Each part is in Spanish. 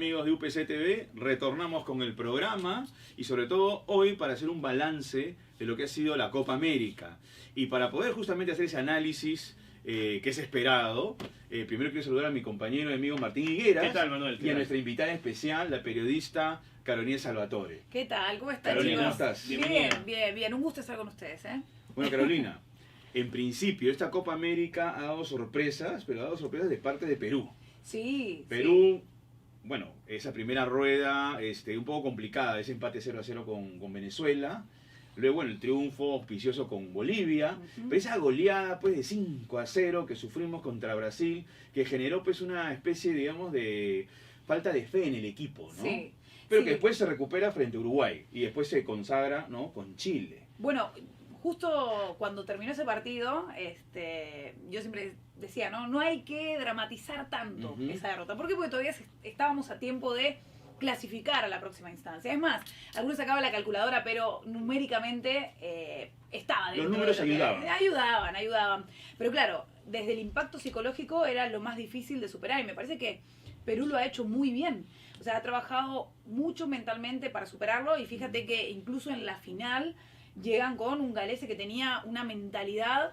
amigos de UPC TV? Retornamos con el programa y sobre todo hoy para hacer un balance de lo que ha sido la Copa América. Y para poder justamente hacer ese análisis que es esperado, primero quiero saludar a mi compañero y amigo Martín Higueras. ¿Qué tal, Manuel? Y a nuestra invitada especial, la periodista Carolina Salvatore. ¿Qué tal? ¿Cómo están, Carolina, chicos? ¿cómo estás? Bien. Un gusto estar con ustedes, ¿eh? Bueno, Carolina, en principio esta Copa América ha dado sorpresas, pero ha dado sorpresas de parte de Perú. Sí. Perú, bueno, esa primera rueda un poco complicada, ese empate 0-0 con Venezuela. Luego, bueno, el triunfo auspicioso con Bolivia. Pero esa goleada pues, de 5-0 que sufrimos contra Brasil, que generó pues una especie, digamos, de falta de fe en el equipo, ¿no? Sí. Pero Sí. que después se recupera frente a Uruguay y después se consagra, ¿no?, con Chile. Bueno, justo cuando terminó ese partido, yo siempre decía, no hay que dramatizar tanto esa derrota. ¿Por qué? Porque todavía estábamos a tiempo de clasificar a la próxima instancia. Es más, algunos sacaban la calculadora, pero numéricamente estaba dentro. Los números de lo que- ayudaban. Ayudaban. Pero claro, desde el impacto psicológico era lo más difícil de superar y me parece que Perú lo ha hecho muy bien. O sea, ha trabajado mucho mentalmente para superarlo y fíjate que incluso en la final llegan con un galese que tenía una mentalidad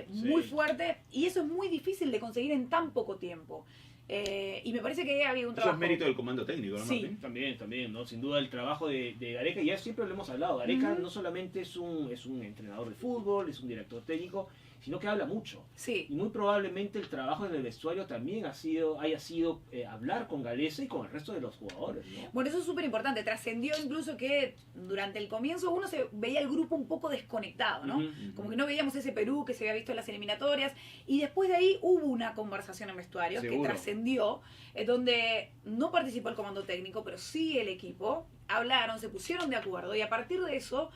muy fuerte y eso es muy difícil de conseguir en tan poco tiempo. Y me parece que ha habido un Eso trabajo... es mérito del comando técnico, ¿no, Sí. Martín? También, ¿no? Sin duda el trabajo de Gareca, ya siempre lo hemos hablado, Gareca no solamente es un entrenador de fútbol, es un director técnico, sino que habla mucho. Sí. Y muy probablemente el trabajo en el vestuario también haya sido hablar con Galese y con el resto de los jugadores, ¿no? Bueno, eso es súper importante. Trascendió incluso que durante el comienzo uno se veía el grupo un poco desconectado, ¿no? Como que no veíamos ese Perú que se había visto en las eliminatorias. Y después de ahí hubo una conversación en vestuarios que Seguro. trascendió, donde no participó el comando técnico, pero sí el equipo. Hablaron, se pusieron de acuerdo y a partir de eso,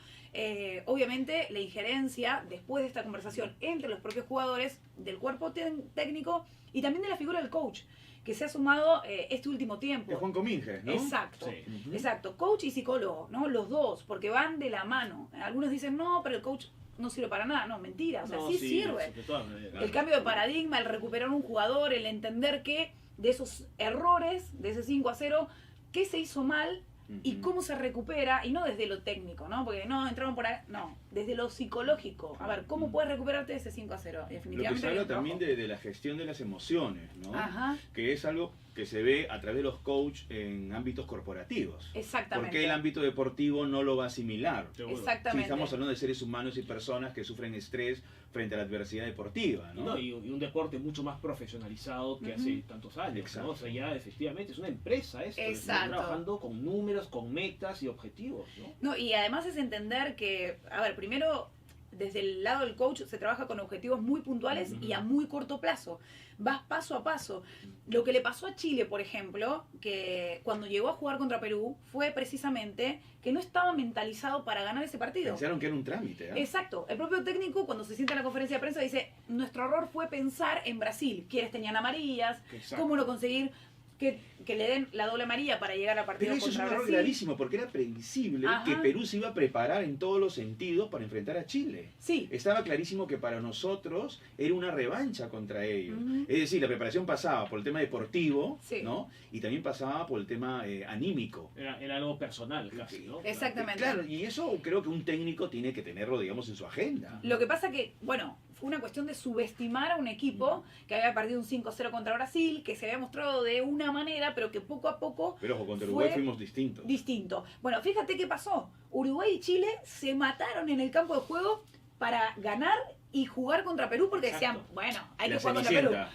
obviamente la injerencia después de esta conversación entre los propios jugadores, del cuerpo técnico y también de la figura del coach, que se ha sumado este último tiempo. Es Juan Cominges, ¿no? Exacto, Sí. exacto. Coach y psicólogo, ¿no? Los dos, porque van de la mano. Algunos dicen, no, pero el coach no sirve para nada. No, mentira, o sea, No, sí sirve. de todas maneras. El cambio de paradigma, el recuperar un jugador, el entender que de esos errores, de ese 5-0, qué se hizo mal y cómo se recupera, y no desde lo técnico, ¿no? Porque no, entraron por ahí, no, desde lo psicológico. A ver, ¿cómo puedes recuperarte de ese 5-0? Lo que Definitivamente se hay habla un trabajo. también de la gestión de las emociones, ¿no? Ajá, Que es algo que se ve a través de los coaches en ámbitos corporativos. exactamente. Porque el ámbito deportivo no lo va a asimilar. Seguro. Si Exactamente. estamos hablando de seres humanos y personas que sufren estrés frente a la adversidad deportiva, ¿no? Y un deporte mucho más profesionalizado que hace tantos años, Exacto. ¿no? O sea, ya efectivamente es una empresa esto, Exacto. están trabajando con números, con metas y objetivos, ¿no? No, y además es entender que, a ver, primero, desde el lado del coach se trabaja con objetivos muy puntuales y a muy corto plazo. Vas paso a paso. Lo que le pasó a Chile, por ejemplo, que cuando llegó a jugar contra Perú, fue precisamente que no estaba mentalizado para ganar ese partido. Pensaron que era un trámite, ¿eh? Exacto. El propio técnico, cuando se sienta en la conferencia de prensa, dice, nuestro error fue pensar en Brasil. ¿Quiénes tenían amarillas? Exacto. ¿Cómo no conseguir que le den la doble amarilla para llegar al partido Pero eso es un contra error Brasil? gravísimo, porque era previsible Ajá. que Perú se iba a preparar en todos los sentidos para enfrentar a Chile. Sí. Estaba clarísimo que para nosotros era una revancha contra ellos. Ujú. Es decir, la preparación pasaba por el tema deportivo, Sí. ¿no? Y también pasaba por el tema anímico. Era algo personal casi, ¿no? Exactamente. Claro, y eso creo que un técnico tiene que tenerlo, digamos, en su agenda. Lo que pasa que, bueno, fue una cuestión de subestimar a un equipo que había perdido un 5-0 contra Brasil, que se había mostrado de una manera, pero que poco a poco Pero ojo, contra Uruguay fue fuimos distintos. distinto. Bueno, fíjate qué pasó. Uruguay y Chile se mataron en el campo de juego para ganar y jugar contra Perú porque decían, Exacto. bueno, hay La que jugar contra Perú. Cenicienta.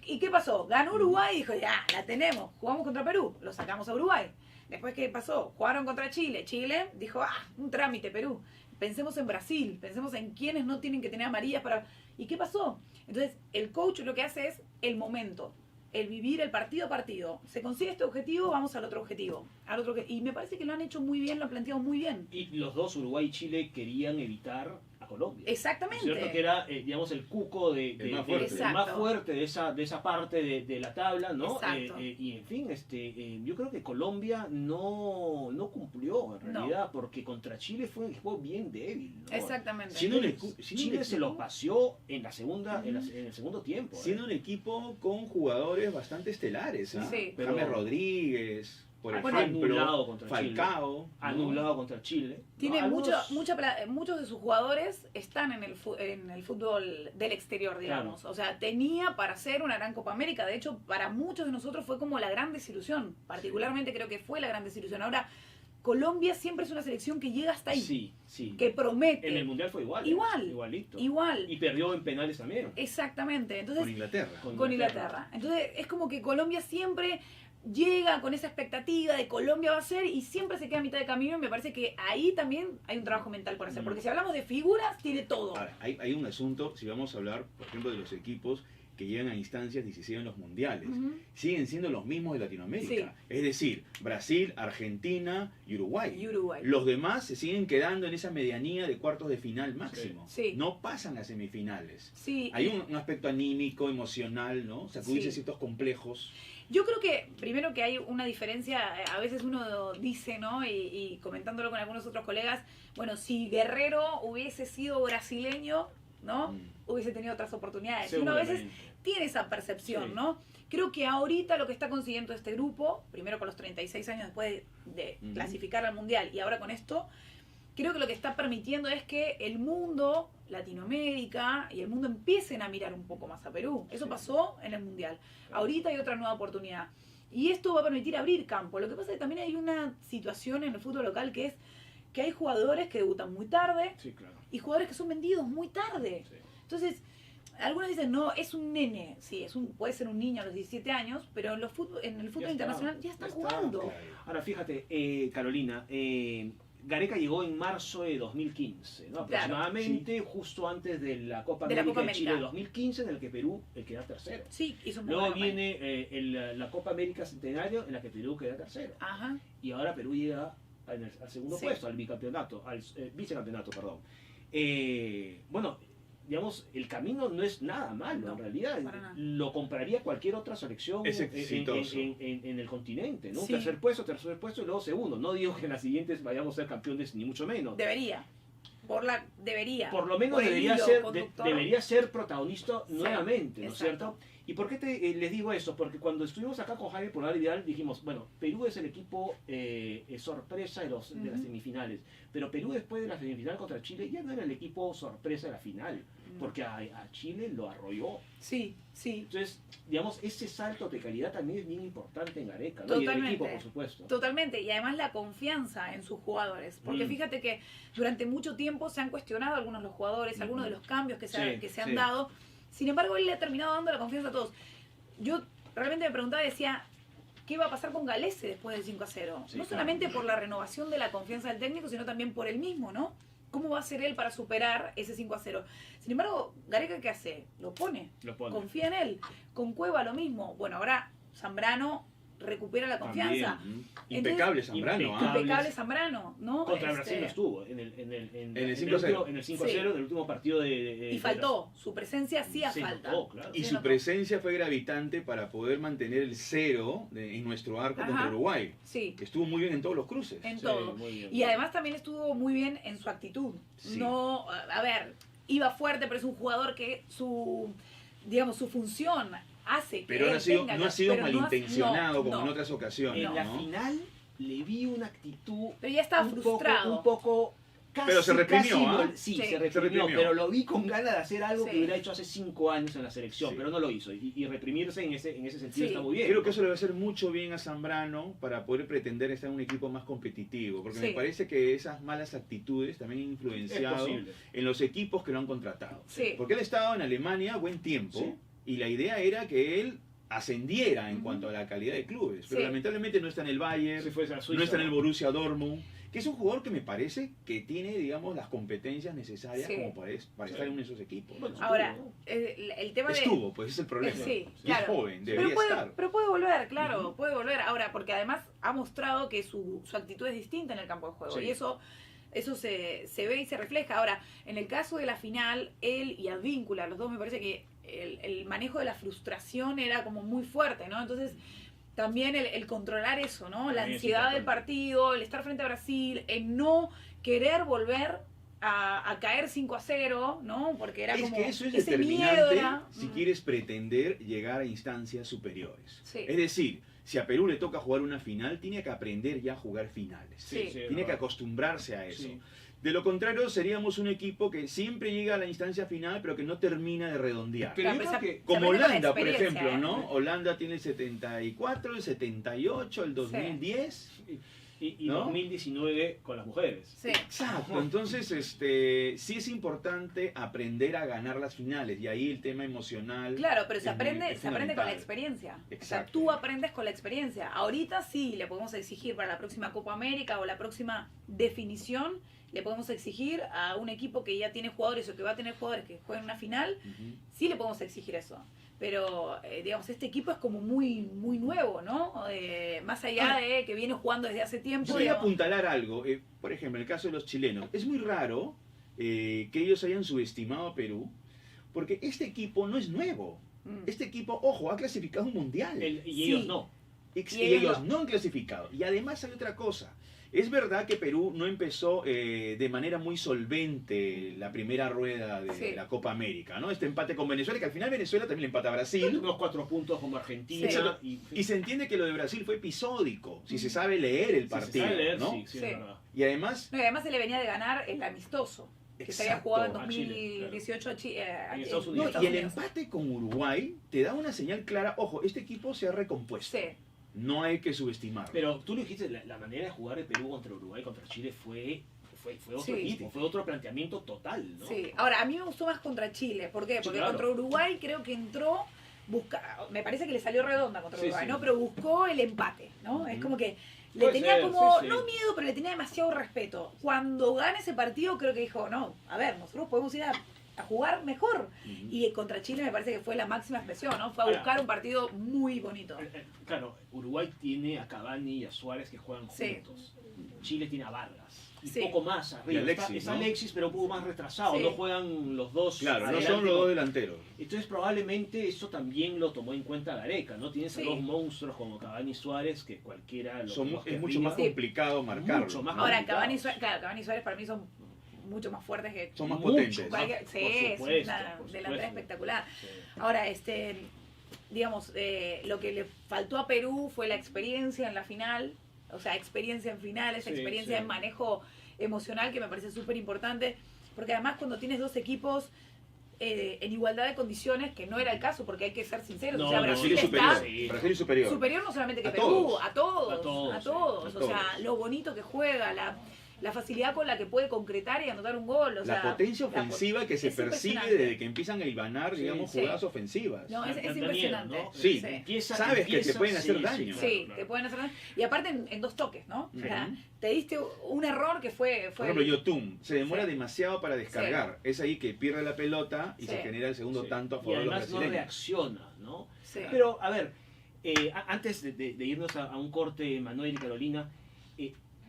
¿Y qué pasó? Ganó Uruguay y dijo, ya, la tenemos, jugamos contra Perú, lo sacamos a Uruguay. Después, ¿qué pasó? Jugaron contra Chile. Chile dijo, un trámite, Perú. Pensemos en Brasil, pensemos en quienes no tienen que tener amarillas para... ¿Y qué pasó? Entonces, el coach lo que hace es el momento, el vivir el partido a partido. Se consigue este objetivo, vamos al otro objetivo. Y me parece que lo han hecho muy bien, lo han planteado muy bien. Y los dos, Uruguay y Chile, querían evitar a Colombia. Exactamente. ¿Cierto? Que era, digamos, el cuco El más fuerte. el más fuerte de esa parte de la tabla, ¿no? Exacto. Y en fin, yo creo que Colombia no cumplió en realidad, porque contra Chile fue un equipo bien débil, ¿no? Exactamente. Siendo un Chile se lo paseó en la segunda, en el segundo tiempo. Siendo un equipo con jugadores bastante estelares, ¿ah? Sí. Pero- James Rodríguez, por Bueno, ejemplo, anulado contra Falcao. ¿no? Anulado contra Chile. Tiene ¿no? muchos de sus jugadores están en el fútbol del exterior, digamos. O sea, tenía para ser una gran Copa América. De hecho, para muchos de nosotros fue como la gran desilusión. Particularmente creo que fue la gran desilusión. Ahora, Colombia siempre es una selección que llega hasta ahí. Sí, sí. Que promete. En el Mundial fue igual. Igual. Igualito. Igual. Y perdió en penales también. Exactamente. Con Entonces, Inglaterra. con Inglaterra. Entonces, es como que Colombia siempre llega con esa expectativa de Colombia va a ser y siempre se queda a mitad de camino y me parece que ahí también hay un trabajo mental por hacer. Porque si hablamos de figuras, tiene todo. Ahora, hay un asunto, si vamos a hablar, por ejemplo, de los equipos que llegan a instancias decisivas en los mundiales, Ujú. siguen siendo los mismos de Latinoamérica. Es decir, Brasil, Argentina y Uruguay. Y Uruguay. Los demás se siguen quedando en esa medianía de cuartos de final máximo. Sí. No pasan a semifinales. Sí. Hay un aspecto anímico, emocional, ¿no? Sacudirse Sí. ciertos complejos. Yo creo que primero que hay una diferencia, a veces uno dice, ¿no? Y comentándolo con algunos otros colegas, bueno, si Guerrero hubiese sido brasileño, ¿no? Mm. Hubiese tenido otras oportunidades. Y uno a veces tiene esa percepción, Sí. ¿no? Creo que ahorita lo que está consiguiendo este grupo, primero con los 36 años después de Ujú. clasificar al Mundial y ahora con esto, creo que lo que está permitiendo es que el mundo, Latinoamérica y el mundo empiecen a mirar un poco más a Perú. Eso Sí. pasó en el Mundial. Claro. Ahorita hay otra nueva oportunidad. Y esto va a permitir abrir campo. Lo que pasa es que también hay una situación en el fútbol local que es que hay jugadores que debutan muy tarde Sí, claro. y jugadores que son vendidos muy tarde. Sí. Entonces, algunos dicen, no, es un nene. Sí, puede ser un niño a los 17 años, pero en el fútbol Ya internacional está, ya están ya está, jugando. Claro. Ahora, fíjate, Carolina, Gareca llegó en marzo de 2015, ¿no? Claro, Aproximadamente justo antes de la Copa De la América Copa de Chile América. 2015, en el que Perú queda tercero. Sí, hizo muy Luego buena campaña. viene la Copa América Centenario, en la que Perú queda tercero. Ajá. Y ahora Perú llega al segundo Sí. puesto, al bicampeonato, al vicecampeonato, perdón. Bueno, digamos, el camino no es nada malo, No, en realidad. para nada. Lo compraría cualquier otra selección Es exitoso. en el continente, ¿no? Sí. Tercer puesto y luego segundo. No digo que en las siguientes vayamos a ser campeones, ni mucho menos. Debería. Debería. Por lo menos Por el debería hilo ser, conductor. debería ser protagonista Sí, nuevamente, ¿no es exacto. cierto? ¿Y por qué les digo eso? Porque cuando estuvimos acá con Jaime Polar Vidal dijimos, bueno, Perú es el equipo sorpresa de las Ujú. semifinales, pero Perú después de la semifinal contra Chile ya no era el equipo sorpresa de la final, porque a Chile lo arrolló. Sí, sí. Entonces, digamos, ese salto de calidad también es bien importante en Gareca, ¿no? Y el Totalmente. equipo, por supuesto. Totalmente, y además la confianza en sus jugadores, porque Mm. fíjate que durante mucho tiempo se han cuestionado algunos de los jugadores, algunos de los cambios que Sí, que se han sí. dado, sin embargo él le ha terminado dando la confianza a todos. Yo realmente me preguntaba y decía, ¿qué va a pasar con Galese después del 5-0? Sí, No claro. solamente por la renovación de la confianza del técnico, sino también por él mismo, ¿no? ¿Cómo va a ser él para superar ese 5-0? Sin embargo, Gareca, ¿qué hace? Lo pone. Lo pone. Confía en él. Con Cueva lo mismo. Bueno, ahora Zambrano recupera la confianza. También, impecable Zambrano. impecable. Impecable Zambrano, ¿no? Contra Brasil no estuvo, en el 5-0. En el 5-0 del último partido Y faltó. Su presencia hacía Sí, falta. notó, claro. Y Sí, su notó. presencia fue gravitante para poder mantener el cero en nuestro arco Ajá. contra Uruguay. Sí, Que estuvo muy bien en todos los cruces. en Sí, todo. muy bien. Y además también estuvo muy bien en su actitud. Sí. No, a ver, iba fuerte, pero es un jugador que digamos, su función hace que Pero él no ha sido, tenga no ha que- sido pero no ha- malintencionado no, como en no. otras ocasiones. En la ¿no? final le vi una actitud Pero ya estaba frustrado. un poco casi, Pero se reprimió, casi ¿ah? sí, Sí. se reprimió, reprimió. pero lo vi con ganas de hacer algo Sí. que hubiera hecho hace 5 años en la selección, Sí. pero no lo hizo. Y reprimirse en ese sentido Sí. está muy bien. Creo que eso le va a hacer mucho bien a Zambrano para poder pretender estar en un equipo más competitivo, porque Sí. me parece que esas malas actitudes también han es influenciado posible. en los equipos que lo han contratado. Sí. Porque él estaba en Alemania buen tiempo Sí. y la idea era que él ascendiera en Ujú. cuanto a la calidad de clubes, pero Sí. lamentablemente no está en el Bayern, Si fuese a Suiza, no está en el Borussia Dortmund, que es un jugador que me parece que tiene, digamos, las competencias necesarias Sí. como para Sí. estar en uno de esos equipos. Bueno, ¿no? Ahora, ¿no? el tema de... Estuvo, pues ese es el problema. Sí, Y claro. es joven, debería estar. Pero puede volver, claro, Ujú. puede volver. Ahora, porque además ha mostrado que su actitud es distinta en el campo de juego. Sí. Y eso Eso se ve y se refleja. Ahora, en el caso de la final, él y Advíncula, los dos, me parece que el manejo de la frustración era como muy fuerte, ¿no? Entonces, también el controlar eso, ¿no? La ansiedad del partido, el estar frente a Brasil, el no querer volver a caer 5-0, ¿no? Porque era como que eso es ese determinante miedo era, si quieres pretender llegar a instancias superiores. Sí. Es decir, si a Perú le toca jugar una final, tiene que aprender ya a jugar finales. Sí. Tiene que acostumbrarse a eso. Sí. De lo contrario, seríamos un equipo que siempre llega a la instancia final, pero que no termina de redondear. Pero yo Claro, creo que... Como se aprende con la Holanda, por experiencia, ejemplo, ¿eh? ¿no? Holanda tiene el 74, el 78, el 2010. Y ¿no? 2019 con las mujeres. Sí. Exacto. Entonces, sí es importante aprender a ganar las finales. Y ahí el tema emocional. Claro, pero se es aprende con la fundamental. experiencia. O sea, Exacto. tú aprendes con la experiencia. Ahorita sí le podemos exigir para la próxima Copa América o la próxima definición, le podemos exigir a un equipo que ya tiene jugadores o que va a tener jugadores que jueguen una final, Ujú. sí le podemos exigir eso. Pero, digamos, este equipo es como muy nuevo, ¿no? Más allá de que viene jugando desde hace tiempo. Yo voy a digamos. apuntalar algo. Por ejemplo, en el caso de los chilenos. Es muy raro que ellos hayan subestimado a Perú, porque este equipo no es nuevo. Mm. Este equipo, ojo, ha clasificado un mundial. Y Sí. ellos no. Y y ellos ellos no han clasificado. Y además hay otra cosa. Es verdad que Perú no empezó de manera muy solvente la primera rueda de Sí. la Copa América, ¿no? Este empate con Venezuela, que al final Venezuela también le empata a Brasil. Tuvimos 4 puntos como Argentina. Y se entiende que lo de Brasil fue episódico, si se sabe leer el partido, ¿no? Sí, Sí. es verdad. Y además, No, y además se le venía de ganar el amistoso, que se había exacto, jugado en a Chile, 2018 a Chile. En Estados no, Unidos. y el empate con Uruguay te da una señal clara, ojo, este equipo se ha recompuesto. Sí. No hay que subestimarlo. Pero tú lo dijiste, la manera de jugar de Perú contra Uruguay, contra Chile fue otro Sí. equipo, fue otro planteamiento total, ¿no? Sí, ahora a mí me gustó más contra Chile. ¿Por qué? Sí, Porque claro. contra Uruguay creo que entró, me parece que le salió redonda contra Sí, Uruguay, sí. ¿no? Pero buscó el empate, ¿no? Es Ujú. como que le Puede tenía ser, como, sí, sí. no miedo, pero le tenía demasiado respeto. Cuando gana ese partido creo que dijo, no, a ver, nosotros podemos ir a jugar mejor. Ujú. Y contra Chile me parece que fue la máxima expresión, ¿no? Fue a Ahora, buscar un partido muy bonito. Claro, Uruguay tiene a Cavani y a Suárez que juegan Sí. juntos. Chile tiene a Vargas. Y Sí. poco más arriba. Y Alexis, está ¿no? Alexis, pero un poco más retrasado. Sí. No juegan los dos. Claro, no adelante son los con- dos delanteros. Entonces probablemente eso también lo tomó en cuenta Gareca, ¿no? Tienes a Sí. dos monstruos como Cavani y Suárez que cualquiera los Es mucho arriba. más complicado marcarlo. Mucho más. Ahora, complicados. Cavani y Suárez para mí son mucho más fuertes que Son más Mucho potentes. más. Sí, Por es supuesto, una por delantera supuesto. espectacular. Sí. Ahora, digamos, lo que le faltó a Perú fue la experiencia en la final, o sea, experiencia en finales, Sí, experiencia sí. en manejo emocional, que me parece súper importante, porque además cuando tienes dos equipos en igualdad de condiciones, que no era el caso, porque hay que ser sinceros, No, o sea, no, Brasil Brasil es está superior. Sí. Brasil es superior. superior no solamente que A Perú, todos. a todos, A todos, a sí, todos, a o sea, todos. lo bonito que juega, la facilidad con la que puede concretar y anotar un gol, o sea, La potencia la po- ofensiva que se es percibe impresionante. desde que empiezan a hilvanar, Sí, digamos, sí. jugadas ofensivas. No, es Da miedo, impresionante. ¿no? Sí. Sabes que te empieza, pueden hacer sí, daño. sí, claro, Sí, claro. te pueden hacer daño. Y aparte en dos toques, ¿no? O sea, Ujú. te diste un error que fue Por ejemplo, Yotun se demora Sí. demasiado para descargar. Es ahí que pierde la pelota y Sí. se genera el segundo Sí. tanto a Y favor de los además no brasileños. reacciona, ¿no? sí. Pero, a ver, antes de irnos a un corte, Manuel y Carolina,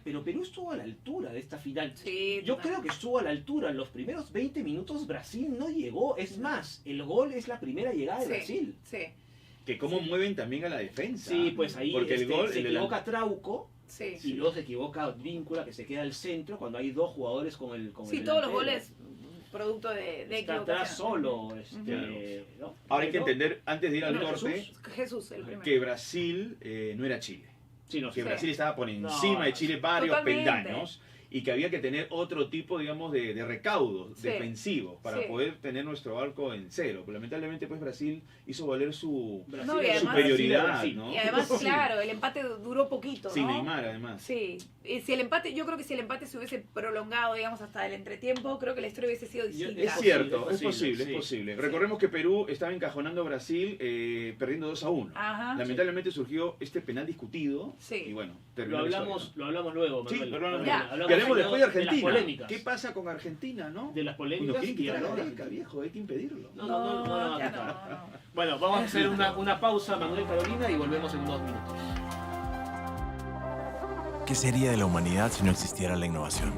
pero Perú estuvo a la altura de esta final. Sí, Yo total. creo que estuvo a la altura. En los primeros 20 minutos Brasil no llegó. Es más, el gol es la primera llegada de Sí, Brasil. sí, Que cómo mueven también a la defensa. Sí, pues ahí Porque el gol, se el equivoca Trauco sí. y luego se equivoca Víncula, que se queda al centro cuando hay dos jugadores con el Sí, el todos los delantero. goles producto de Está equivocación. atrás solo. Claro. ¿no? Ahora hay que Pero- entender, antes de ir al Bueno, corte, Jesús, el primero. que Brasil no era Chile. Sí, no, Que sí. Brasil estaba por encima No, de Chile varios totalmente. peldaños y que había que tener otro tipo, digamos, de recaudos Sí. defensivos para Sí. poder tener nuestro arco en cero. Pero lamentablemente, pues Brasil hizo valer su Brasil No, y era además- superioridad, Brasil. ¿no? Y además, Sí. claro, el empate duró poquito, Sin ¿no? Neymar, además. Sí, si el empate, yo creo que si el empate se hubiese prolongado, digamos, hasta el entretiempo, creo que la historia hubiese sido distinta. Es cierto, Es es posible, posible, es posible. sí. Recordemos que Perú estaba encajonando a Brasil perdiendo 2-1. Ajá. Lamentablemente surgió este penal discutido Sí. y bueno, Lo terminó la hablamos historia, luego, ¿no? Sí, Manuel. lo hablamos Ya. luego. Hablamos Que hablemos después de las Argentina. polémicas. ¿Qué pasa con Argentina, no? De las Nos polémicas. quieren y quitar la ahora- beca, viejo, hay que impedirlo. No, no, no, no, ya no. no. Bueno, vamos a hacer una pausa, Manuel y Carolina, y volvemos en unos minutos. ¿Qué sería de la humanidad si no existiera la innovación?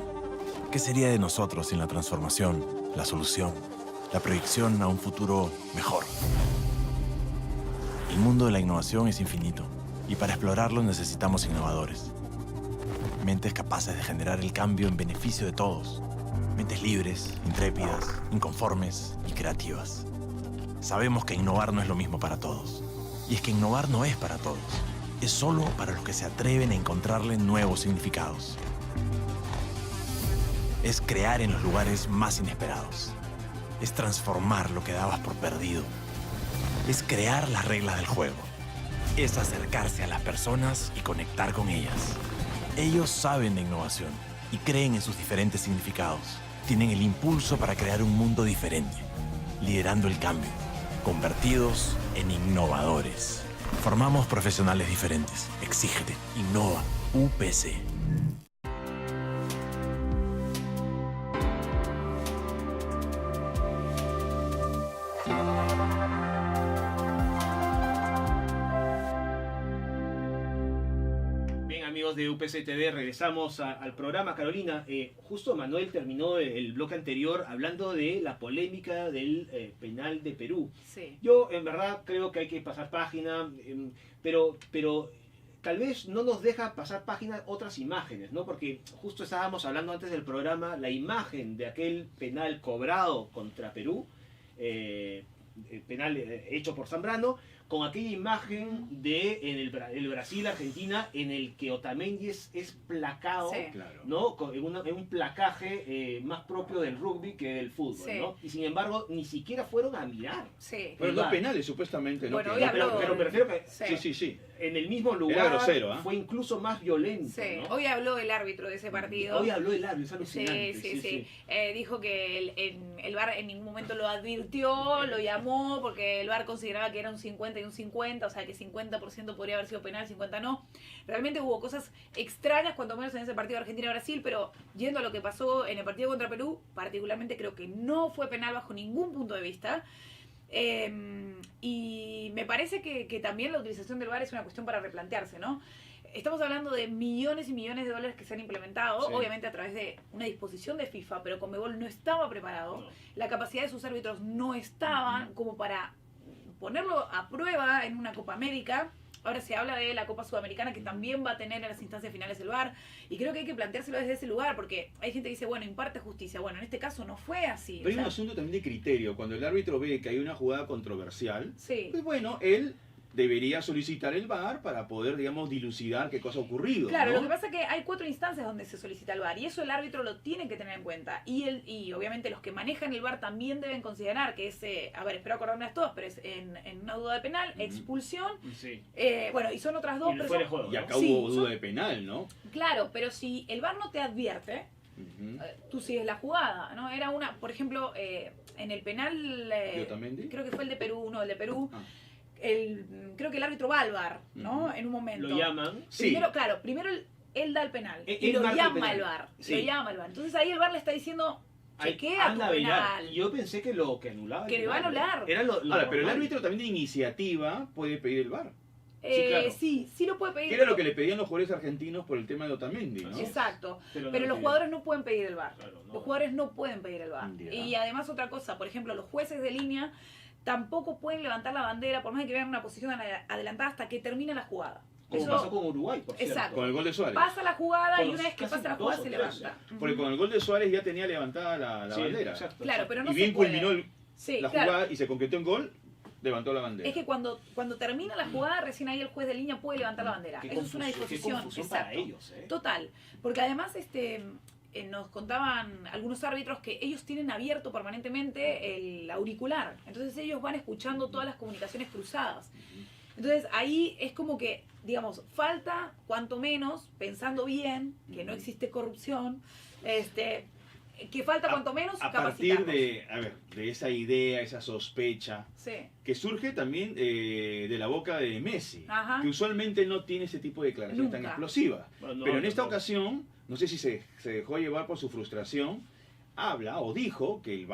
¿Qué sería de nosotros sin la transformación, la solución, la proyección a un futuro mejor? El mundo de la innovación es infinito y para explorarlo necesitamos innovadores. Mentes capaces de generar el cambio en beneficio de todos. Mentes libres, intrépidas, inconformes y creativas. Sabemos que innovar no es lo mismo para todos. Y es que innovar no es para todos. Es solo para los que se atreven a encontrarle nuevos significados. Es crear en los lugares más inesperados. Es transformar lo que dabas por perdido. Es crear las reglas del juego. Es acercarse a las personas y conectar con ellas. Ellos saben de innovación y creen en sus diferentes significados. Tienen el impulso para crear un mundo diferente, liderando el cambio, convertidos en innovadores. Formamos profesionales diferentes. Exígete, innova, UPC. Bien, amigos de UPC TV, regresamos al programa. Carolina, justo Manuel terminó el bloque anterior hablando de la polémica del penal de Perú. Sí. Yo, en verdad, creo que hay que pasar página, pero tal vez no nos deja pasar página otras imágenes, ¿no? Porque justo estábamos hablando antes del programa, la imagen de aquel penal cobrado contra Perú, penal hecho por Zambrano, con aquella imagen de el Brasil-Argentina en el que Otamendi es placado, Sí. Claro. ¿no? En un placaje más propio del rugby que del fútbol, Sí. ¿no? Y sin embargo, ni siquiera fueron a mirar. Sí. Pero Igual. dos penales, supuestamente, ¿no? Bueno, Que- hoy habló- Pero me refiero que Sí, sí, sí. en el mismo Era lugar grosero, ¿ah? fue incluso más violento, Sí. ¿no? Hoy habló el árbitro de ese partido. Hoy habló el árbitro, es alucinante. Sí. Dijo que el VAR en ningún momento lo advirtió, lo llamó, porque el VAR consideraba que era un 50 y un 50, o sea que 50% podría haber sido penal, 50 no. Realmente hubo cosas extrañas, cuanto menos en ese partido de Argentina-Brasil, pero yendo a lo que pasó en el partido contra Perú, particularmente creo que no fue penal bajo ningún punto de vista. Y me parece que también la utilización del VAR es una cuestión para replantearse, ¿no? Estamos hablando de millones y millones de dólares que se han implementado, Sí. obviamente a través de una disposición de FIFA, pero Conmebol no estaba preparado, No. la capacidad de sus árbitros no estaban como para ponerlo a prueba en una Copa América. Ahora se habla de la Copa Sudamericana, que también va a tener en las instancias finales el VAR, y creo que hay que planteárselo desde ese lugar, porque hay gente que dice, bueno, imparte justicia. Bueno, en este caso no fue así. Pero hay o un sea, asunto también de criterio. Cuando el árbitro ve que hay una jugada controversial, sí. pues bueno, él debería solicitar el VAR para poder, digamos, dilucidar qué cosa ha ocurrido. Claro, ¿no? lo que pasa es que hay 4 instancias donde se solicita el VAR y eso el árbitro lo tiene que tener en cuenta. Y obviamente los que manejan el VAR también deben considerar que es, espero acordarme las todas, pero es en una duda de penal, Ujú. expulsión, Sí. bueno, y son otras dos, Y pero fuera de son- juego, Y ¿no? acá Sí, hubo duda son- de penal, ¿no? claro, pero si el VAR no te advierte, Ujú. tú sigues la jugada, ¿no? Era una, por ejemplo, en el penal, ¿De Otamendi? creo que fue el de Perú, no, el de Perú, Ah. creo que el árbitro va al VAR, ¿no? Ujú. En un momento. Lo llaman. Sí. Primero, claro, primero él da el penal Él y lo marca el llama penal. el VAR. Sí. Lo llama el VAR. Entonces ahí el VAR le está diciendo, Ay, chequea tu anda a velar. penal. Yo pensé que lo que anulaba. el Que le va a penal, ¿no? anular. Era lo Ahora, pero el normal. árbitro también de iniciativa puede pedir el VAR. claro. Sí lo puede pedir. Que era lo que le pedían los jugadores argentinos por el tema de Otamendi, ¿no? Exacto. Pero no Pero lo los pide. jugadores no pueden pedir el VAR. Claro, no. Los jugadores no pueden pedir el VAR. Ya. Y además otra cosa, por ejemplo, los jueces de línea tampoco pueden levantar la bandera por más de que vean una posición adelantada hasta que termine la jugada. Como Eso pasó con Uruguay, por cierto. Exacto. Con el gol de Suárez. pasa la jugada y Con una vez que casi pasa la dos jugada o se tres, levanta. Porque con el gol de Suárez ya tenía levantada la Sí, bandera. exacto, Claro, exacto. pero no Y se bien puede. culminó Sí, la claro. jugada y se concretó en gol, levantó la bandera. Es que cuando termina la jugada, recién ahí el juez de línea puede levantar la bandera. Qué Eso es una confusión, qué disposición. confusión para Exacto. ellos, ¿eh? Total. Porque además nos contaban algunos árbitros que ellos tienen abierto permanentemente el auricular. Entonces ellos van escuchando todas las comunicaciones cruzadas. Entonces ahí es como que, digamos, falta, cuanto menos, pensando bien, que no existe corrupción, que falta cuanto menos A partir capacitarlos. de esa idea, esa sospecha, Sí. que surge también de la boca de Messi, Ajá. que usualmente no tiene ese tipo de declaraciones tan Nunca. explosivas. Bueno, no, Pero en no, esta no. ocasión, no sé si se dejó llevar por su frustración, habla o dijo que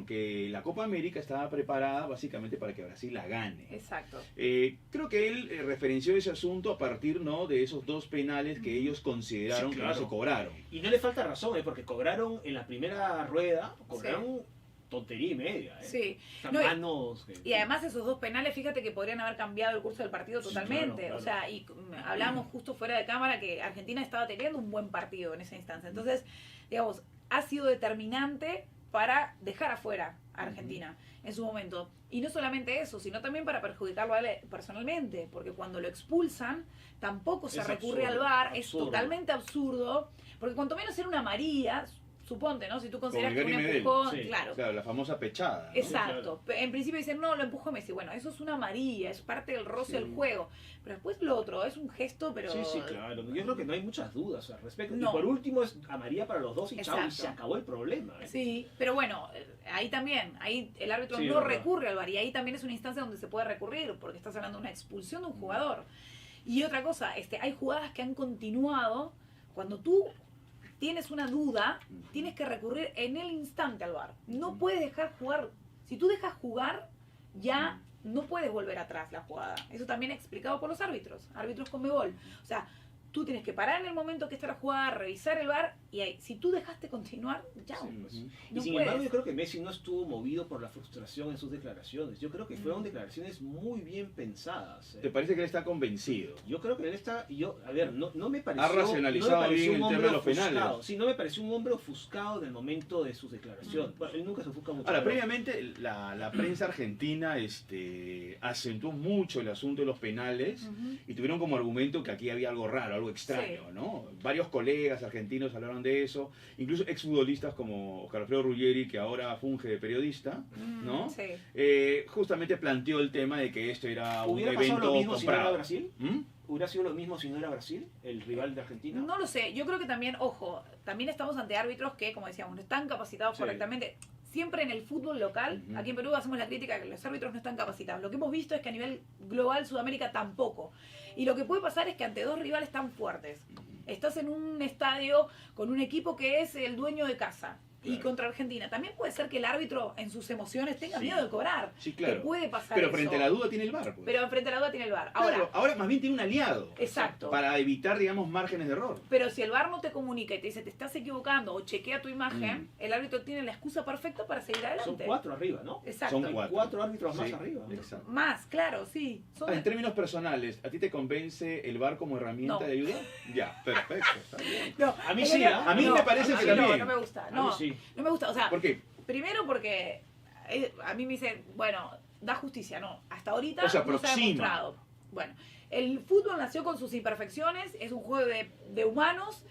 que la Copa América estaba preparada básicamente para que Brasil la gane. Exacto. Creo que él referenció ese asunto a partir, ¿no?, de esos 2 penales que ellos consideraron Sí, que claro. no se cobraron. Y no le falta razón, porque cobraron en la primera rueda, cobraron tontería y media. Sí. O sea, No, manos... y además esos 2 penales, fíjate que podrían haber cambiado el curso del partido Sí, totalmente. claro. O sea, y hablábamos justo fuera de cámara que Argentina estaba teniendo un buen partido en esa instancia. Entonces, digamos, ha sido determinante para dejar afuera a Argentina en su momento. Y no solamente eso, sino también para perjudicarlo a él personalmente, porque cuando lo expulsan, tampoco se Es recurre absurdo, al VAR, es absurdo. totalmente absurdo, porque cuanto menos era una amarilla, suponte, ¿no? Si tú consideras que Gary un Medel. empujón, Sí. claro. Claro, la famosa pechada, ¿no? Exacto. En principio dicen, no, lo empujó Messi. Bueno, eso es una amarilla, es parte del roce del juego. Pero después lo otro, es un gesto, pero... Sí, claro. Yo creo que no hay muchas dudas al respecto. No. Y por último es amarilla para los dos y chao, y Exacto. se acabó el problema. Sí, pero bueno, ahí también, ahí el árbitro Sí, no es verdad. recurre al VAR y ahí también es una instancia donde se puede recurrir, porque estás hablando de una expulsión de un jugador. Y otra cosa, hay jugadas que han continuado, cuando tú tienes una duda, tienes que recurrir en el instante al VAR. No puedes dejar jugar, si tú dejas jugar, ya no puedes volver atrás la jugada. Eso también explicado por los árbitros Conmebol. O sea, tú tienes que parar en el momento que está la jugada, revisar el VAR y ahí, si tú dejaste continuar, ya. Sí, pues. No Y sin puedes. embargo, yo creo que Messi no estuvo movido por la frustración en sus declaraciones. Yo creo que fueron declaraciones muy bien pensadas. ¿Te parece que él está convencido? Yo creo que él está, a ver, no me pareció... Ha racionalizado no me pareció bien un el tema de hombre los penales. ofuscado. Sí, no me pareció un hombre ofuscado del momento de sus declaraciones. Bueno, él nunca se ofusca mucho. Ahora, pero- previamente la prensa argentina acentuó mucho el asunto de los penales Ujú. y tuvieron como argumento que aquí había algo raro, algo extraño, Sí. ¿no? Varios colegas argentinos hablaron de eso, incluso exfutbolistas como Oscar Alfredo Ruggeri, que ahora funge de periodista, ¿no? Sí. Justamente planteó el tema de que esto era un ¿Hubiera pasado evento lo mismo si no era comprado. Brasil? ¿Mm? ¿Hubiera sido lo mismo si no era Brasil, el rival de Argentina? No lo sé, yo creo que también, ojo, también estamos ante árbitros que, como decíamos, no están capacitados Sí. correctamente. Siempre en el fútbol local, Ujú. aquí en Perú hacemos la crítica que los árbitros no están capacitados. Lo que hemos visto es que a nivel global, Sudamérica tampoco. Y lo que puede pasar es que ante 2 rivales tan fuertes, estás en un estadio con un equipo que es el dueño de casa. Y Claro. contra Argentina. También puede ser que el árbitro en sus emociones tenga Sí. miedo de cobrar. Sí, claro. Que puede pasar Pero eso. frente a la duda tiene el VAR, pues. Pero frente a la duda tiene el VAR. Ahora, Claro, ahora más bien tiene un aliado. exacto. Para evitar, digamos, márgenes de error. Pero si el VAR no te comunica y te dice te estás equivocando o chequea tu imagen, Mm. el árbitro tiene la excusa perfecta para seguir adelante. Son 4 arriba, ¿no? Exacto. Son 4. 4 árbitros más Sí, arriba. exacto. Más, claro, sí. Son En términos personales, ¿a ti te convence el VAR como herramienta No. de ayuda? Ya, perfecto, está bien. No, A mí en sí, realidad- ¿ah? A mí me parece a que mí no, también. no me gusta. A mí No, sí. no me gusta. O sea, ¿Por qué? primero porque a mí me dicen, bueno, da justicia. No, hasta ahorita O sea, no se ha aproxima. demostrado. Bueno, el fútbol nació con sus imperfecciones, es un juego de humanos,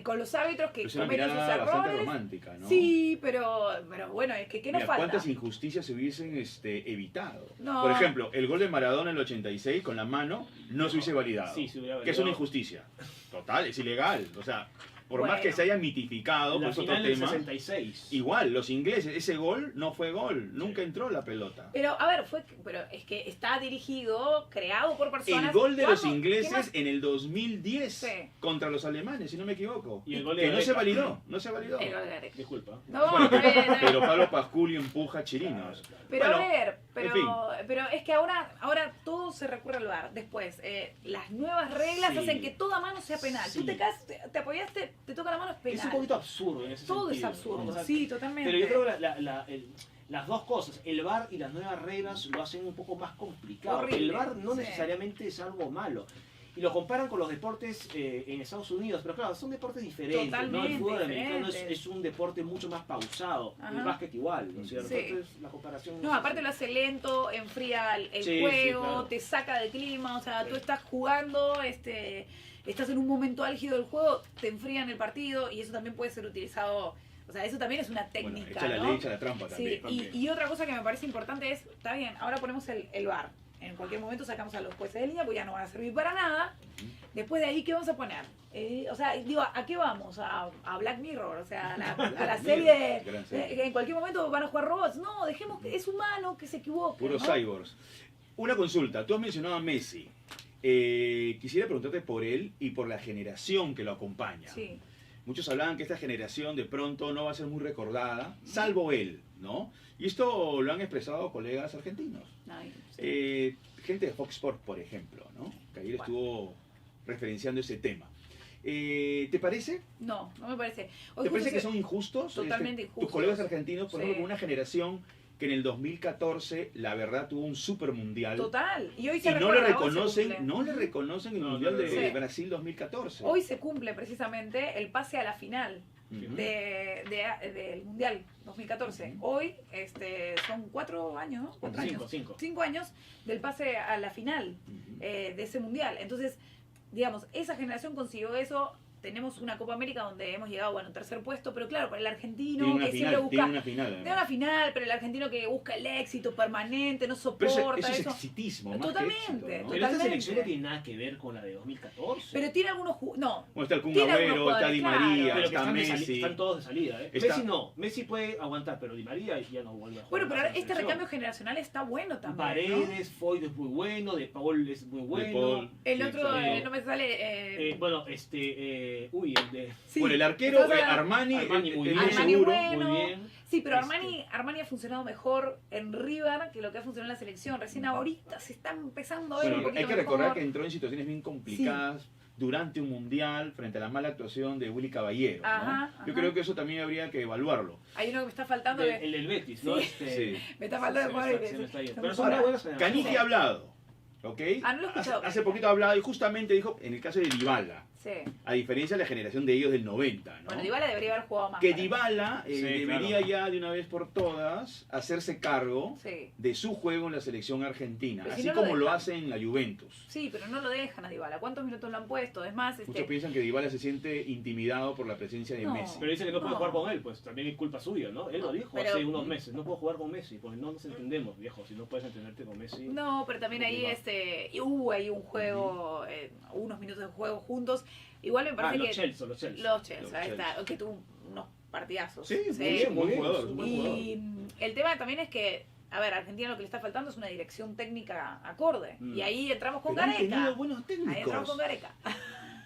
con los árbitros que Es una cometen sus mirada bastante errores. romántica, ¿no? Sí, pero bueno, es que ¿qué nos Mira, falta? ¿cuántas injusticias se hubiesen evitado? No. Por ejemplo, el gol de Maradona en el 86 con la mano no se hubiese validado. Sí, se hubiera Que es una validado. injusticia. Total, es ilegal. O sea, por Bueno. más que se haya mitificado, La pues otro final del tema. 66. Igual, los ingleses, ese gol no fue gol, nunca entró la pelota. Pero, a ver, pero es que está dirigido, creado por personas. El gol de los ¿Cuándo? ¿Qué ingleses más? en el 2010 Sí. contra los alemanes, si no me equivoco. Y el gol de que no Gareca. se validó, no se validó. El gol de Gareca. Disculpa. No, Bueno, está bien, está bien. pero Pablo Pascual empuja a Chirinos. Pero Bueno, a ver, en fin. pero es que ahora todo se recurre al VAR. Después, las nuevas reglas Sí. hacen que toda mano sea penal. Sí. Tú te caes, te apoyaste, te toca la mano, es penal. Es un poquito absurdo en ese Todo sentido. es absurdo, O sea, sí, totalmente. Pero yo creo que las dos cosas, el VAR y las nuevas reglas, lo hacen un poco más complicado. Horrible, El VAR no sí. necesariamente es algo malo. Y lo comparan con los deportes en Estados Unidos, pero claro, son deportes diferentes. ¿no? El Totalmente fútbol americano diferentes. es un deporte mucho más pausado. Ajá. El básquet igual, ¿no es cierto? Sí. Entonces la comparación... No, aparte lo hace lento, enfría el Sí, juego, sí, claro. te saca de clima, o sea, Sí. tú estás jugando, estás en un momento álgido del juego, te enfrían el partido y eso también puede ser utilizado, o sea, eso también es una Bueno, técnica, echa la ¿no? ley, echa la trampa Sí, también. y otra cosa que me parece importante es, está bien, ahora ponemos el VAR. En cualquier momento sacamos a los jueces de línea, pues ya no van a servir para nada. Después de ahí, ¿qué vamos a poner? O sea, digo, ¿a qué vamos? ¿A Black Mirror? O sea, a la serie Gran serie. que en cualquier momento van a jugar robots. No, dejemos que es humano, que se equivoque. Puros ¿no? cyborgs. Una consulta, tú has mencionado a Messi. Quisiera preguntarte por él y por la generación que lo acompaña. Sí. muchos hablaban que esta generación de pronto no va a ser muy recordada, salvo él, ¿no? Y esto lo han expresado colegas argentinos. Ay, Gente de Fox Sports, por ejemplo, ¿no? Que ayer estuvo referenciando ese tema. ¿Te parece? no me parece. ¿Te parece que son injustos? Totalmente injustos. Tus colegas argentinos, por Sí. ejemplo, con una generación que en el 2014, la verdad, tuvo un super mundial. Total. Y hoy Y se no le recuerda, hoy se reconocen, cumple. no le reconocen el No, mundial no, de no. Sí. Brasil 2014. Hoy se cumple precisamente el pase a la final Ujú. del Mundial 2014. Hoy son 4 años, ¿no? 4 años. 5 años del pase a la final Ujú. de ese Mundial. Entonces, digamos, esa generación consiguió eso. Tenemos una Copa América donde hemos llegado, bueno, en tercer puesto, pero claro, para el argentino Tiene una que final, siempre busca... tiene una final. Tiene además. una final, pero el argentino que busca el éxito permanente, no Pero soporta eso es eso. exitismo, más Totalmente, que éxito, ¿no? Pero esta Totalmente. selección no tiene nada que ver con la de 2014. Pero tiene algunos... No, Bueno, está el Kun Tiene algunos Agüero, está jugadores, Di claro. María, pero que está están, Messi. están todos de salida, ¿eh? Está- Messi no. Messi puede aguantar, pero Di María ya no vuelve a jugar. bueno, pero más ahora en la este selección. recambio generacional está bueno también, ¿no? Paredes, Foyt es muy bueno, De Paul es muy bueno. Paul. El Sí, otro, exacto. no me sale... Bueno, el de sí, Bueno, el arquero estás hablando- Armani, Armani muy es bien. Armani seguro. bueno. Muy bien. Sí, pero Este- Armani ha funcionado mejor en River que lo que ha funcionado en la selección. Recién ahorita se está empezando a ver un Bueno, poquito hay que recordar mejor. que entró en situaciones bien complicadas durante un mundial frente a la mala actuación de Willy Caballero, ¿no? Ajá, Yo ajá. creo que eso también habría que evaluarlo. Hay uno que me está faltando. El del Betis, ¿no? Sí. Sí. Me está faltando Se de me jugar. está- se me está yendo. Se me Pero son para. una buena generación. Canigi ha hablado, ¿ok? Ah, no lo he escuchado. Hace poquito ha hablado y justamente dijo, en el caso de Dybala, Sí. a diferencia de la generación de ellos del 90, ¿no? Bueno, Dybala debería haber jugado más. Que para mí. Dybala Sí, debería claro. ya de una vez por todas hacerse cargo Sí. de su juego en la selección argentina, Pero si así no lo como lo dejan. hace en la Juventus. Sí, pero no lo dejan a Dybala. ¿Cuántos minutos lo han puesto? Es más, Muchos piensan que Dybala se siente intimidado por la presencia de No. Messi. Pero dice que no puede No. jugar con él, pues también es culpa suya, ¿no? Él lo dijo Pero- hace unos meses, no puedo jugar con Messi, porque no nos entendemos, viejo, si no puedes entenderte con Messi. No, pero también ahí y hubo ahí un juego, unos minutos de juego juntos. Igual me parece los que Chelsea. los Chelsea, Los ahí Chelsea. está, que tuvo unos partidazos. Sí, muy bien, buen jugador, un buen jugador. Y el tema también es que, a ver, a Argentina lo que le está faltando es una dirección técnica acorde. Mm. Y ahí entramos con Pero han tenido Gareca. buenos Ahí entramos técnicos. con Gareca.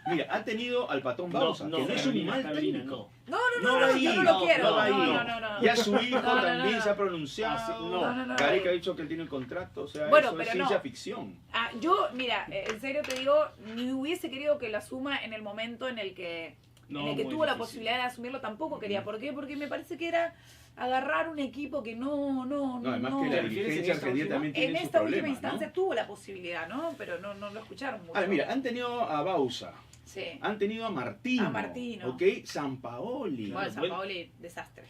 Mira, ha tenido al Patón Bausa, que no es un Carolina, mal Carolina, técnico. No, No va yo ahí, no lo quiero. no va ahí. No. Ya su hijo No, no, también no. se ha pronunciado. Ah, sí, no. Gareca ha dicho que él tiene el contrato, o sea, Bueno, eso es pero ciencia no. ficción. Ah, yo, mira, en serio te digo, ni hubiese querido que lo asuma en el momento en el que, No, en el que muy tuvo la difícil. posibilidad de asumirlo, tampoco quería. ¿Por qué? Porque me parece que era agarrar un equipo que no. No, además que la ¿Te refieres dirigencia en esta argentina última? también En tiene sus esta última problemas, instancia ¿no? tuvo la posibilidad, ¿no? Pero no lo escucharon mucho. Ah, mira, han tenido a Bausa, Sí. han tenido a Martino, A Martino. ¿ok? Sampaoli. Bueno, San bueno. Paoli, desastre.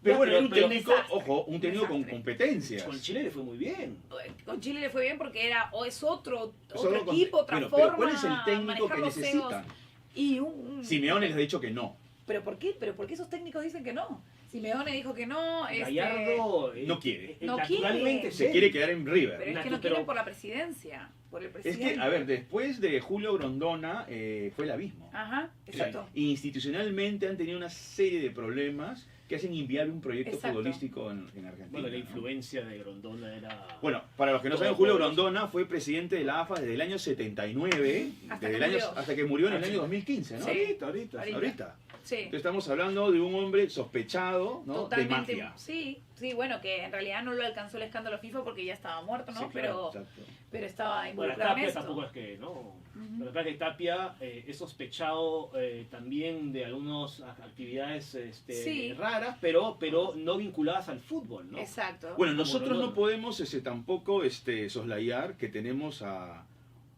Pero bueno, era un pero- técnico, desastre. ojo, un técnico con Desastre. competencias. Con Chile le fue muy bien. Con Chile le fue bien porque es otro Es algo con- equipo, otra Bueno, forma. pero ¿cuál es el técnico manejar que los necesitan? egos. Y un Simeone les ha dicho que no. ¿Pero por qué? ¿Pero por qué esos técnicos dicen que no? Simeone dijo que no. Gallardo no quiere. No naturalmente quiere. Se sí. quiere quedar en River. Pero es que Nacho, no quieren pero- por la presidencia. Por el Es presidente. que, a ver, después de Julio Grondona fue el abismo. Ajá, O sea, exacto. institucionalmente han tenido una serie de problemas que hacen inviable un proyecto Exacto. futbolístico en Argentina. Bueno, la ¿no? influencia de Grondona era... Bueno, para los que no Todo saben, Julio poderoso. Grondona fue presidente de la AFA desde el año 79, Hasta desde que el año, murió. hasta que murió en el año 2015, ¿no? Sí. ahorita. Ahorita. Sí. Entonces estamos hablando de un hombre sospechado, ¿no? Totalmente. de mafia. Sí, bueno, que en realidad no lo alcanzó el escándalo FIFA porque ya estaba muerto, ¿no? Sí, claro, Exacto. pero estaba Bueno, involucrado en Tapia esto. tampoco es que, ¿no? Ujú. Lo que pasa es que Tapia es sospechado también de algunas actividades Sí. raras, pero no vinculadas al fútbol, ¿no? Exacto. Bueno, Como nosotros Grondona. no podemos tampoco soslayar que tenemos a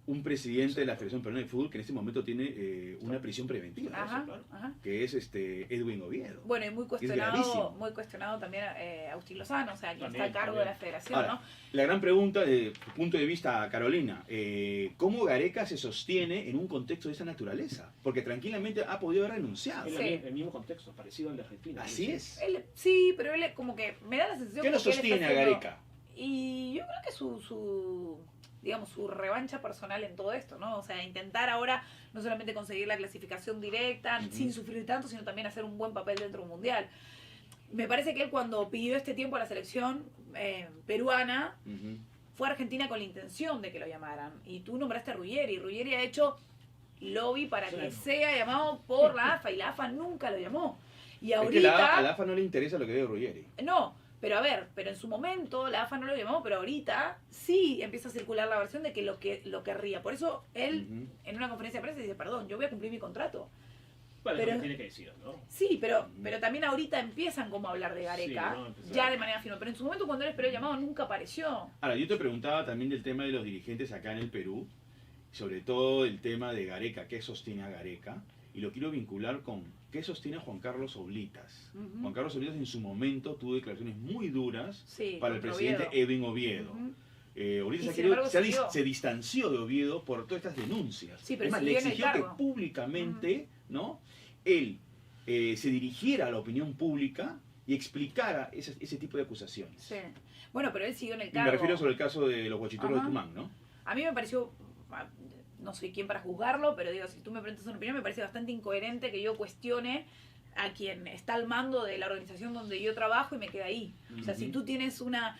un presidente de la Federación Peruana de Fútbol que en este momento tiene una prisión preventiva, Ajá, claro. ajá. que es Edwin Oviedo. Bueno, y muy gravísimo. cuestionado también Agustín Lozano, o sea, quien También, está a cargo también. de la federación, Ahora, ¿no? la gran pregunta de punto de vista, Carolina, ¿cómo Gareca se sostiene en un contexto de esa naturaleza? Porque tranquilamente ha podido haber renunciado. Es Sí. el mismo contexto, parecido al de Argentina. Así ¿no? es. Sí, pero él como que me da la sensación ¿Qué lo como que él está sostiene a haciendo- Gareca? Y yo creo que su revancha personal en todo esto, ¿no? O sea, intentar ahora no solamente conseguir la clasificación directa Ujú. sin sufrir tanto, sino también hacer un buen papel dentro de un mundial. Me parece que él cuando pidió este tiempo a la selección peruana, Ujú. fue a Argentina con la intención de que lo llamaran. Y tú nombraste a Ruggeri. Ruggeri ha hecho lobby para que Claro. sea llamado por la AFA y la AFA nunca lo llamó. Y Es ahorita... que a la AFA no le interesa lo que diga Ruggeri. No, pero a ver, pero en su momento la AFA no lo llamó, pero ahorita sí empieza a circular la versión de que lo querría. Por eso él Ujú. en una conferencia de prensa dice, perdón, yo voy a cumplir mi contrato. Bueno, Pero- es lo que tiene que decir, ¿no? Sí, pero también ahorita empiezan como a hablar de Gareca, Sí, no, empezar. ya de manera firme. Pero en su momento cuando él esperó el llamado nunca apareció. Ahora, yo te preguntaba también del tema de los dirigentes acá en el Perú, sobre todo el tema de Gareca, qué sostiene a Gareca, y lo quiero vincular con qué sostiene a Juan Carlos Oblitas. Ujú. Juan Carlos Oblitas en su momento tuvo declaraciones muy duras Sí, para el contra presidente Oviedo. Edwin Oviedo. Ujú. Oblitas Y ha sin querido- embargo se, siguió. se distanció de Oviedo por todas estas denuncias. Sí, pero es más, le siguió en el exigió que cargo. públicamente, ¿no? Él se dirigiera a la opinión pública y explicara ese tipo de acusaciones. Sí. Bueno, pero él siguió en el Y cargo. me refiero sobre el caso de los guachiteros de Ajá. Tumán, ¿no? A mí me pareció, no soy quien para juzgarlo, pero digo, si tú me preguntas una opinión, me parece bastante incoherente que yo cuestione a quien está al mando de la organización donde yo trabajo y me queda ahí. O sea, si Ujú. tú tienes una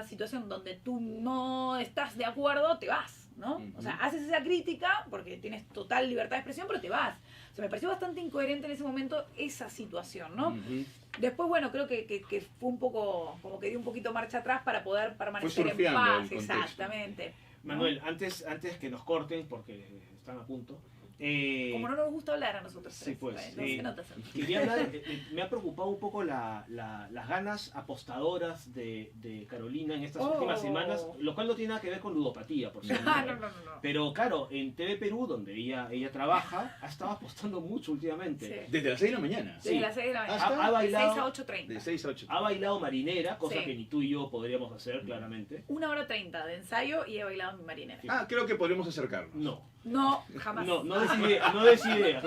situación donde tú no estás de acuerdo, te vas, ¿no? O sea, Ujú. haces esa crítica porque tienes total libertad de expresión, pero te vas. O sea, me pareció bastante incoherente en ese momento esa situación, ¿no? Ujú. Después, bueno, creo que fue un poco, como que dio un poquito marcha atrás para poder permanecer en surfeando paz. el contexto. Exactamente. ¿no? Manuel, antes que nos corten, porque están a punto, Como no nos gusta hablar a nosotros sí, tres, pues, no sí. se nota eso. quería hablar, me ha preocupado un poco las ganas apostadoras de Carolina en estas Oh. últimas semanas, lo cual no tiene nada que ver con ludopatía, por cierto. Ah, no. Pero claro, en TV Perú, donde ella trabaja, ha estado apostando mucho últimamente. Sí. Desde las 6 de la mañana. Desde Sí. las 6 de la mañana. Hasta- Ha De bailado, 6 a 8:30. De 6 a 8. ha bailado marinera, cosa Sí. que ni tú y yo podríamos hacer, claramente. 1:30 de ensayo y he bailado mi marinera. Ah, creo que podremos acercarnos. No, No, jamás. no des ideas, no des ideas.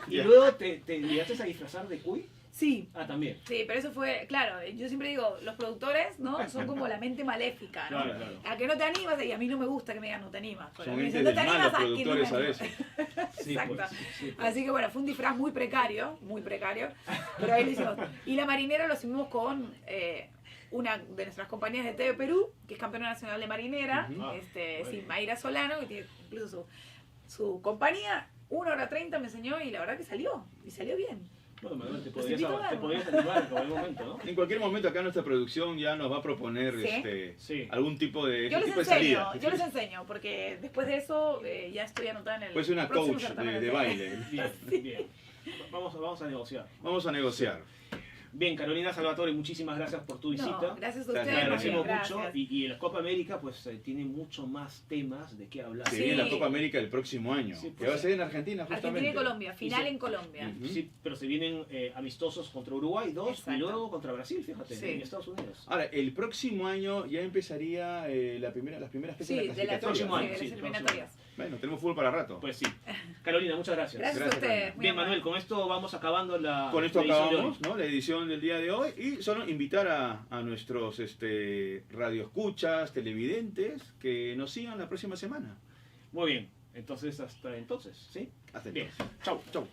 Y Ya. luego te llegaste a disfrazar de cuy. Sí. Ah, también. Sí, pero eso fue, claro, yo siempre digo, los productores, ¿no? Son como la mente maléfica, ¿no? Claro, claro. A que no te animas, y a mí no me gusta que me digan no te animas. Porque Son me gente dicen, del "No te mal los animas", ¿a quién no me productores a animo? veces. Sí, Exacto. pues, sí, pues. Así que bueno, fue un disfraz muy precario, pero ahí lo hicimos. Y la marinera lo hicimos con una de nuestras compañías de TV Perú, que es campeona nacional de marinera, Ujú. sí, Mayra Solano, que tiene incluso su compañía, 1:30 me enseñó y la verdad que salió, y salió bien. Bueno, Manuel, te Los invito a verlo. podrías animar en cualquier momento, ¿no? En cualquier momento acá nuestra producción ya nos va a proponer Sí. Sí. algún tipo de, Yo ese les tipo de enseño, salida. yo les enseño, porque después de eso ya estoy anotada en el Pues una próximo coach certamen de baile. Bien, bien. Vamos a negociar. Vamos a negociar. Bien, Carolina Salvatore, muchísimas gracias por tu visita. No, gracias a Gracias. ustedes. Te agradecemos gracias. mucho y la Copa América pues tiene mucho más temas de qué hablar. Se Sí. viene la Copa América el próximo año. Sí, que pues, va a ser en Argentina justamente. Argentina y Colombia, final Y se- en Colombia. Ujú. Sí, pero se vienen amistosos contra Uruguay, 2, y Exacto. luego contra Brasil, fíjate, Sí. en Estados Unidos. Ahora, el próximo año ya empezaría las primeras fechas Sí, de de la las clasificatoria. próximo año, de las sí, eliminatorias. Bueno, tenemos fútbol para rato. Pues sí. Carolina, muchas gracias. Gracias a Gracias, ustedes. Carolina. muy Bien, amable. Manuel, con esto vamos acabando la Con esto la edición de acabamos, hoy. ¿no? La edición del día de hoy y solo invitar a nuestros radioescuchas, televidentes que nos sigan la próxima semana. Muy bien, entonces hasta entonces, ¿sí? Hasta Bien, entonces. chau. Chau.